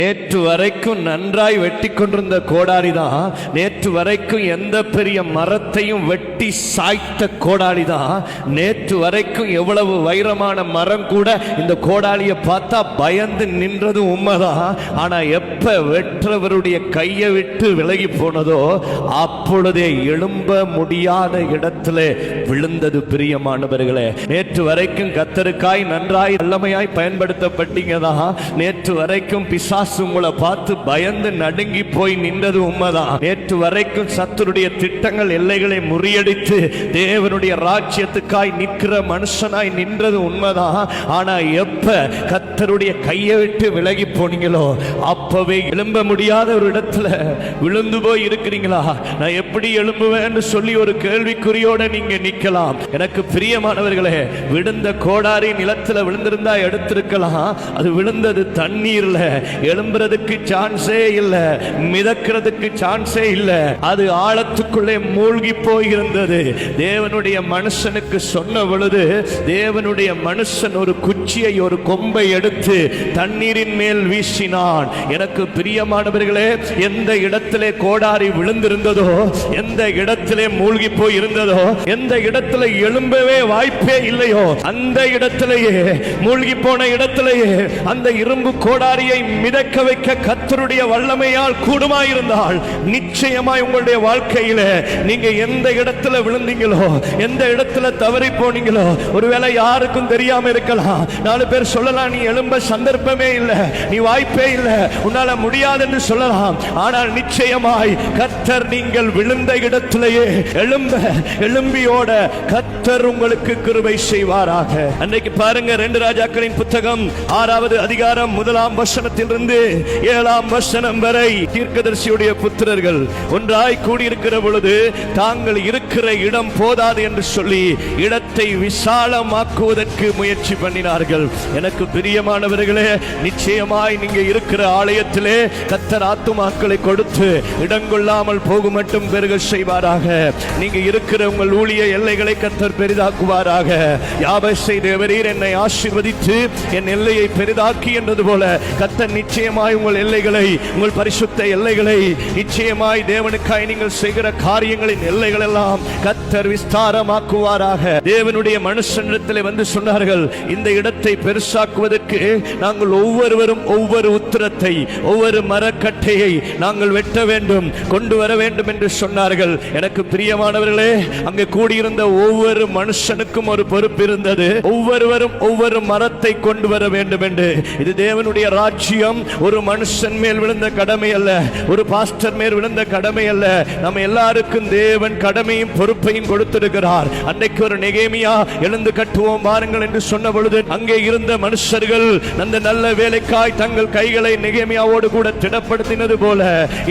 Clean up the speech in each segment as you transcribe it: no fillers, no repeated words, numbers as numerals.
நேற்று வரைக்கும் நன்றாய் வெட்டி கொண்டிருந்த கோடாரி தான் நேற்று வரைக்கும் எந்த பெரிய மரத்தையும் வெட்டி சாய்த்த கோடாரி தான் நேற்று வரைக்கும் எவ்வளவு வைரமான மரம் கூட இந்த கோடாலியை பார்த்தா பயந்து நின்றது உண்மைதான். ஆனா எப்ப வெற்றவருடைய கையை விட்டு விலகி போனதோ அப்பொழுதே எழும்ப முடியாத இடத்துல விழுந்தது. பிரியமானவர்களே, நேற்று வரைக்கும் கத்தருக்காய் நன்றாய் வல்லமையாய் பயன்படுத்தப்பட்டீங்கதான். நேற்று வரைக்கும் பிசாசு உங்களை பார்த்து பயந்து நடுங்கி போய் நின்றது உண்மைதான். நேற்று வரைக்கும் சத்துருடைய திட்டங்கள் எல்லைகளை முறியடித்து தேவனுடைய ராஜ்யத்துக்காய் நிற்கிற மனுஷனாய் நின்றது உண்மைதான். ஆனா எப்ப கத்தருடைய கையை விட்டு விலகி போனீங்களோ அப்பவே எழும்ப முடியாத ஒரு இடத்துல விழுந்து போய் இருக்கிறீங்களா? நான் எப்படி எழும்புவேன்னு சொல்லி ஒரு கேள்விக்குறியோட நீங்க நிக்கலாம். எனக்கு பிரியமானவர்களே, விழுந்த கோடாரி நிலத்துல விழுந்திருந்தா எடுத்திருக்கலாம். அது விழுந்தது தண்ணீர்ல. எழும்புறதுக்கு சான்ஸே இல்ல, மிதக்கிறதுக்கு சான்ஸே இல்ல. அது ஆழத்துக்குள்ளே மூழ்கி போயிருந்தது. தேவனுடைய மனுஷனுக்கு சொன்ன பொழுது தேவனுடைய மனுஷன் ஒரு குச்சியை ஒரு கொம்பை எடுத்து தண்ணீரின் மேல் வீசினான். எனக்கு பிரியமானவர்களே, எந்த இடத்திலே கோடாரி விழுந்திருந்ததோ, எந்த இடத்திலே மூழ்கி போய் இருந்ததோ, எந்த இடத்துல எழும்பவே வாய்ப்பே இல்லையோ அந்த இடத்திலேயே, மூழ்கி போன இடத்திலேயே அந்த இரும்பு கோடாரியை மிதக்க வைக்க கர்த்தருடைய வல்லமையால் கூடுமாயிருந்தால் நிச்சயமாய் உங்களுடைய வாழ்க்கையில நீங்க எந்த இடத்துல விழுந்தீங்களோ, எந்த இடத்துல தவறி போனீங்களோ, ஒருவேளை யாருக்கும் தெரியாம இருக்கலாம். 4 பேர் சொல்லலாம், நீ எழும்ப சந்தர்ப்பமே இல்லை, நீ வாய்ப்பே இல்லை, உன்னால முடியாது என்று சொல்லலாம். ஆனால் நிச்சயமாய் கர்த்தர் நீங்கள் விழுந்த இடத்திலேயே எழும்பியோட கர்த்தர் உங்களுக்கு கிருபை செய்வாராக. அன்றைக்கு பாருங்க, 2 ராஜாக்களின் புத்தகம் 6வது அதிகாரம் 1ஆம் வசனத்திலிருந்து 7ஆம் வசனம் வரை தீர்க்கதரிசியுடைய புத்திரர்கள் ஒன்றாய் கூடியிருக்கிற பொழுது தாங்கள் இருக்கிற இடம் போதாது என்று சொல்லி இடத்தை விசாலமாக்குவதற்கு முயற்சி பண்ணினார்கள். எனக்கு பிரியமானவர்களே, நிச்சயமாய் நீங்க இருக்கிற ஆலயத்திலே கர்த்தர் ஆத்துமாக்களை கொடுத்து இடங்கொள்ளாமல் போகும் மட்டும் பெருக செய்வாராக. நீங்க இருக்கிற உங்கள் ஊழிய எல்லைகளை கர்த்தர் பெரிதாக்குவாராக. யாபேசை தேவரீர் என்னை ஆசீர்வதித்து என் எல்லையை பெரிதாக்கி என்றது போல கர்த்தர் நிச்சயமாய் உங்கள் எல்லைகளை, உங்கள் பரிசுத்த எல்லைகளை, நிச்சயமாய் தேவனுக்காய் நீங்கள் செய்கிற காரியங்களின் எல்லைகள் எல்லாம் கர்த்தர் விஸ்தாரமாக்குவாராக. தேவனுடைய மனுஷனிடத்தில் வந்து சொன்னார்கள், இந்த இடத்தை பெருசாக்குவதற்கு நாங்கள் ஒவ்வொருவரும் ஒவ்வொரு உத்திரத்தை, ஒவ்வொரு மரக்கட்டையை நாங்கள் வெட்ட வேண்டும், கொண்டு வர வேண்டும் என்று சொன்னார்கள். எனக்கு பிரியமானவர்களே, அங்கே கூடியிருந்த ஒவ்வொரு மனுஷனுக்கும் ஒரு பொறுப்பு இருந்தது. ஒவ்வொருவரும் ஒவ்வொரு மரத்தை கொண்டு வர வேண்டும் என்று. இது தேவனுடைய ராஜ்யம். ஒரு மனுஷன் மேல் விழுந்த கடமை அல்ல, ஒரு பாஸ்டர் மேல் விழுந்த கடமை அல்ல. நம்ம எல்லாருக்கும் தேவன் கடமையும் பொறுப்பையும் கொடுத்திருக்கிறார். அன்றைக்கு ஒரு நெகேமியா எழுந்து கட்டுவோம் வாருங்கள் என்று சொன்ன பொழுது அங்கே இருந்த மனுஷர்கள் அந்த நல்ல வேலைக்காய் தங்கள் கைகளை நெகேமியாவோடு கூட திடப்படுத்தினது போல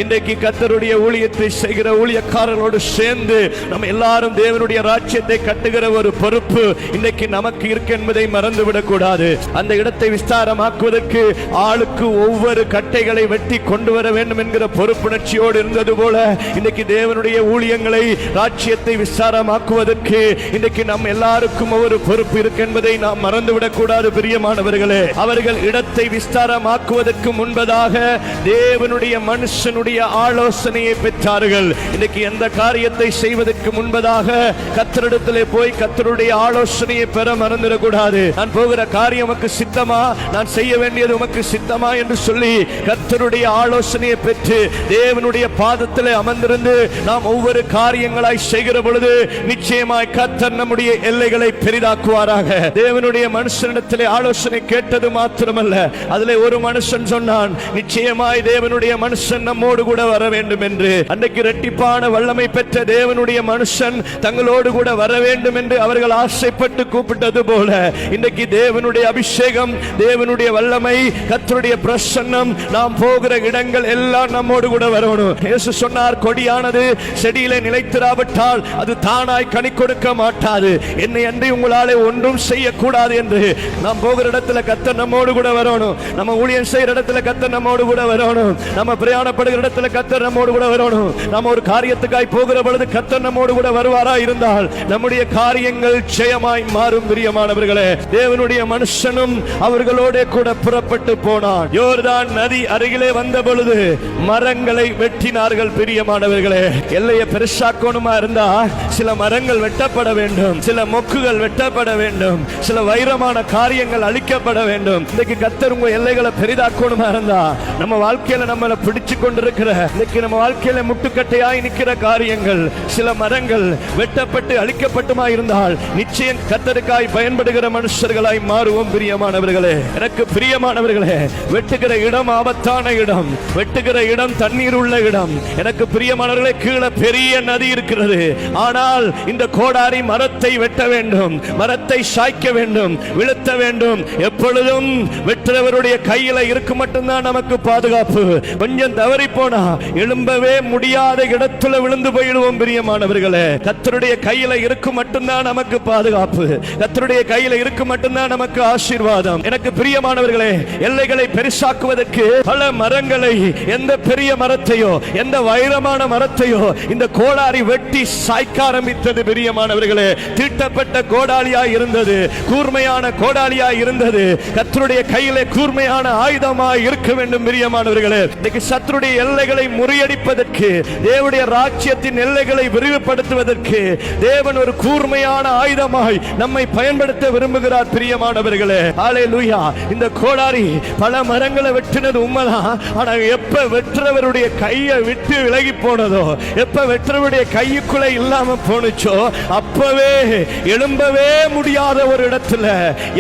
இன்றைக்கு கர்த்தருடைய ஊழியத்தை செய்கிற ஊழியக்காரர்களோடு சேர்ந்து நம்ம எல்லாரும் தேவனுடைய ராஜ்யத்தை கட்டுகிற ஒரு பொறுப்பு இன்றைக்கு நமக்கு இருக்கு என்பதை மறந்துவிடக் கூடாது. அந்த இடத்தை விஸ்தாரமாக்குவதற்கு ஆளுக்கு ஒவ்வொரு கட்டைகளை வெட்டி கொண்டு வர வேண்டும் என்கிற பொறுப்புணர்ச்சியோடு இருந்தது போல இன்றைக்கு தேவனுடைய ஊழியங்களை, ராஜ்யத்தை விஸ்தாரமாக்குவதற்கு இன்றைக்கு நம் எல்லாருக்கும் ஒரு பொறுப்பு இருக்கு என்பதை நாம் மறந்துவிடக் கூடாது. பிரியமானவர்களே, அவர்கள் இடத்தை விஸ்தாரமாக்குவதற்கு முன்பதாக தேவனுடைய மனுஷனுடைய ஆலோசனையை பெற்றார்கள். இன்னைக்கு எந்த காரியத்தை செய்வதற்கு முன்பதாக கர்த்தரிடத்திலே போய் கர்த்தருடைய ஆலோசனையை பெற மறந்துடக்கூடாது. நான் போகிற காரியம் உமக்கு சித்தமா, நான் செய்ய வேண்டியது உமக்கு சித்தமா என்று சொல்லி கர்த்தருடைய ஆலோசனையை பெற்று தேவனுடைய பாதத்திலே அமர்ந்திருந்து நாம் ஒவ்வொரு காரியங்களாய் செய்கிற பொழுது நிச்சயமாய் கர்த்தர் நம்முடைய எல்லைகளை பெரிதாக்குவாராக. தேவனுடைய மனுஷனிடத்திலே ஆலோசனை கேட்டது மாத்திரமல்ல, அதிலே ஒரு மனுஷன் சொன்னான், நிச்சயமாய் தேவனுடைய மனுஷன் நம்மோடு கூட வர வேண்டும் என்று. அன்றைக்கு இரட்டிப்பான வல்லமை பெற்ற தேவனுடைய மனுஷன் தங்களோடு கூட வர வேண்டும் என்று அவர்கள் ஆசைப்பட்டு கூப்பிட்டது போல இன்றைக்கு தேவனுடைய அபிஷேகம், தேவனுடைய வல்லமை, கர்த்தருடைய பிரசன்னம் நாம் போகிற இடங்கள் எல்லாம் நம்மோடு கூட வரணும். இயேசு சொன்னார், கொடியானது செடியிலே நிலைத்திராவிட்டால் அது தானாய் கனி கொடுக்க மாட்டாது. என்னை அன்றி உங்களாலே ஒன்றும் செய்யக்கூடாது என்று. நாம் போகிற இடத்துல கர்த்தர் நம்மோடு கூட வரணும். நம்ம ஊழியம் செய்கிற இடத்துல கர்த்தர் நம்மோடு கூட வரணும். நம்ம பிரயாணப்படுகிற இடத்துல கர்த்தர் நம்மோடு கூட வரணும். நம்ம ஒரு காரியத்துக்காய் போகிற பொழுது கர்த்தர் நம்மோடு கூட வருவாரா இருந்தால் நம்முடைய காரியங்கள் ஜெயமாய் மாறும். பிரியமானவர்களே, தேவனுடைய மனுஷனும் அவர்களோட கூட புறப்பட்டு போனான். யோர் யோர்தான் நதி அருகிலே வந்த பொழுது மரங்களை வெட்டினார்கள். பிரியமானவர்களே, எல்லையை பெருசாக்கணுமா இருந்தா சில மரங்கள் வெட்டப்பட வேண்டும், சில மொக்குகள் வெட்டப்பட வேண்டும், சில வைரமான காரியங்கள் அழிக்கப்பட வேண்டும். இன்னைக்கு கர்த்தர் உங்க எல்லைகளை பெரிதாக்கணுமா இருந்தா நம்ம வாழ்க்கையில நம்மளை பிடிச்சு கொண்டிருக்கிற, இன்னைக்கு நம்ம வாழ்க்கையில முட்டுக்கட்டையாய் நிற்கிற காரியங்கள், சில மரங்கள் வெட்டப்பட்டு அழிக்கப்பட்டுமா இருந்தால் நிச்சயம் கர்த்தருக்காய் பயன்படுகிற மனுஷர்களாய் மாறுவோம். பிரியமானவர்களே, எனக்கு பிரியமானவர்களே, வெட்டுகிற இடம் ஆபத்தான இடம், வெட்டுகிற இடம் தண்ணீர் உள்ள இடம். எனக்கு பிரியமானவர்களே, கீழே பெரிய நதி இருக்கிறது. ஆனால் இந்த கோடாரி மரத்தை வெட்ட வேண்டும், மரத்தை சாய்க்க வேண்டும், விழுத்த வேண்டும். எப்பொழுதும் வெட்டுறவருடைய கையில இருக்கு மட்டும்தான் நமக்கு பாதுகாப்பு. கொஞ்சம் தவறி போனா எழும்பவே முடியாத இடத்துல விழுந்து போயிடுவோம். பிரியமானவர்களே, கர்த்தருடைய கையில இருக்கு மட்டும்தான் நமக்கு பாதுகாப்பு, கர்த்தருடைய கையில இருக்கு மட்டும்தான் நமக்கு ஆசீர்வாதம். எனக்கு பிரியமானவர்களே, எல்லைகளை பெருசாக்குவதற்கு பல மரங்களை, எந்த பெரிய மரத்தையோ எந்த வைரமான மரத்தையோ இந்த கோடாரி வெட்டி சாய்க்க ஆரம்பித்தது. பிரியமானவர்களே, தீட்டப்பட்ட கோடாலியாய் இருந்தது, கூர்மையான கோடாலியாய் இருந்தது. கர்த்தருடைய கையிலே கூர்மையான ஆயுதமாய் இருக்க வேண்டும். பிரியமானவர்களே, இன்னைக்கு சத்துருடைய எல்லைகளை முறியடிப்பதற்கு, தேவனுடைய ராஜ்யத்தின் எல்லைகளை விரிவுபடுத்துவதற்கு தேவன் ஒரு கூர்மையான ஆயுதமாய் நம்மை பயன்படுத்த விரும்புகிறார். பிரியமானவர்களே, ஹல்லேலூயா. இந்த கோடாரி பல மரங்களை வெட்டினது உண்மைதான். ஆனா எப்ப வெற்றவருடைய கையை விட்டு விலகி போனதோ, எப்ப வெற்றவருடைய கைக்குள்ள இல்லாம போனுச்சோ, அப்பவே எழும்பவே முடியாத ஒரு இடத்துல,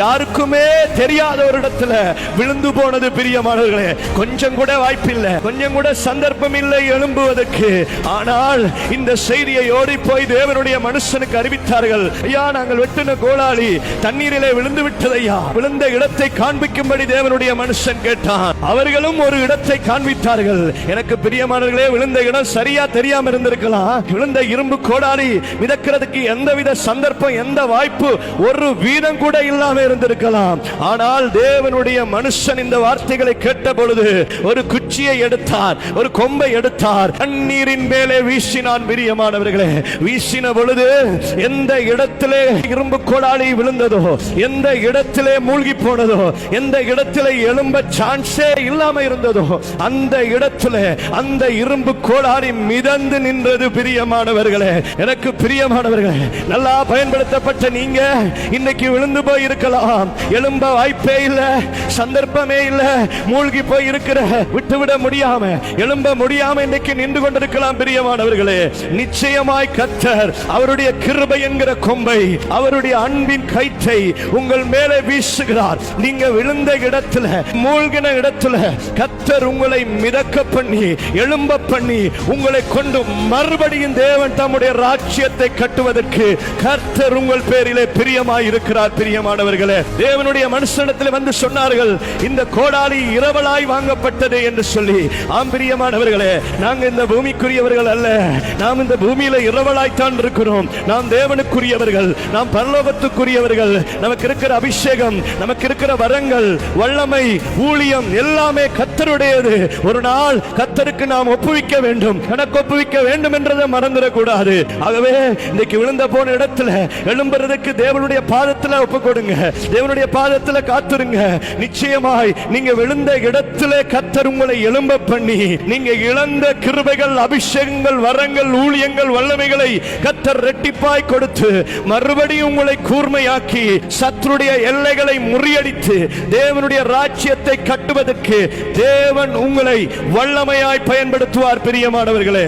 யாருக்குமே தெரியாத ஒரு இடத்துல விழுந்து போனது. பிரியமானவர்களே, கொஞ்சம் கூட வாய்ப்பில்லை, கொஞ்சம் கூட சந்தர்ப்பம் இல்லை எழும்புவதற்கு. ஆனால் இந்த செய்தியை ஓடி போய் தேவனுடைய மனுஷனுக்கு அறிவித்தார்கள். ஐயா, நாங்கள் வெட்டின கோடாலி தண்ணீரிலே விழுந்து விட்டதையா. விழுந்த இடத்தை காண்பிக்கும்படி தேவனுடைய மனுஷன் கேட்டான். அவர்களும் ஒரு இடத்தை காண்பித்தார்கள். எனக்கு பிரியமானவர்களே, விழுந்த இடம் சரியா தெரியாம இருந்திருக்கலாம். விழுந்த இரும்பு கோடாலி மிதக்கிறதுக்கு எந்தவித சந்தர்ப்பம், எந்த வாய்ப்பு, ஒரு வீதம் கூட இல்லாம இருந்திருக்கலாம். ஆனால் தேவனுடைய மனுஷன் இந்த வார்த்தைகளை கேட்ட பொழுது ஒரு குச்சியை எடுத்தார், ஒரு கொம்பை எடுத்தார், தண்ணீரின் மேலே வீசினான். பிரியமானவர்களே, வீசின பொழுது எந்த இடத்திலே இரும்பு கோடாலி விழுந்ததோ, எந்த இடத்திலே மூழ்கி போனதோ, எந்த இடத்திலே எழும்ப சான்ஸே இல்லாம இருந்ததோ, அந்த இடத்திலே அந்த இரும்பு கோடாலி மிதந்து நின்றது. பிரியமானவர்களே, எனக்கு பிரியமானவர்களே, நல்லா பயன்படுத்தப்பட்ட நீங்க இன்னைக்கு விழுந்து போய் இருக்கலாம், எழும்ப வாய்ப்பே இல்ல, சந்தர்ப்பமே இல்ல, மூழ்கி போய் இருக்கிற, விட்டுவிட முடியாம, எழும்ப முடியாம இன்னைக்கு நின்று கொண்டிருக்கலாம். பிரியமானவர்களே, நிச்சயமாய் கர்த்தர் அவருடைய கிருபை என்கிற கொம்பை, அவருடைய அன்பின் கயிற்றை உங்கள் மேலே வீசுகிறார். நீங்க விழுந்த இடத்துல, மூழ்கின இடத்துல கர்த்தர் உங்களை மிதக்க பண்ணி, எழும்ப பண்ணி, உங்களை கொண்டு மறுபடியும் தேவன் தம்முடைய ராஜ்யத்தை கட்டுவதற்கு கர்த்தர் உங்கள் பேரிலே பிரியமாய் இருக்கிறார். பிரியமானவர்களே, தேவனுடைய மனுஷனிடத்தில் வந்து சொன்னார்கள், இந்த கோடாலி இரவலாய் வாங்கப்பட்டது என்று சொல்லி. ஆம் பிரியமானவர்களே, நாங்க இந்த பூமிக்குரியவர்கள் அல்ல, நாம் இந்த பூமியில இரவலாய்த்தான் இருக்கிறோம். நாம் தேவனுக்குரியவர்கள், நாம் பரலோகத்துக்குரியவர்கள். நமக்கு இருக்கிற அபிஷேகம், நமக்கு இருக்கிற வரங்கள், வல்லமை, ஊழியம் எல்லாமே கர்த்தருடையது. ஒரு நாள் கர்த்தருக்கு நாம் ஒப்புவிக்க வேண்டும், கணக்கு ஒப்புவிக்க வேண்டும் என்றதை மறந்துடக்கூடாது. ஆகவே இன்னைக்கு விழுந்த போன இடத்துல எழும்புறதுக்கு தேவனுடைய பாதத்துல ஒப்பு கொடுங்க, தேவனுடைய பாதத்துல காத்துருங்க. நிச்சயமாய் நீங்க விழுந்த இடத்துல கர்த்தர் உங்களை எழும்ப பண்ணி, நீங்க இழந்த கிருபைகள், அபிஷேகங்கள், வரங்கள், ஊழியங்கள், வல்லமைகளை கர்த்தர் இரட்டிப்பாய் கொடுத்து மறுபடியும் உங்களை கூர்மையாக்கி சத்துருடைய எல்லைகளை முறியடித்து தேவனுடைய ராஜ்யத்தை கட்டுவதற்கு தேவன் உங்களை வல்லமையாய் பயன்படுத்துவார். பிரியமானவர்களே,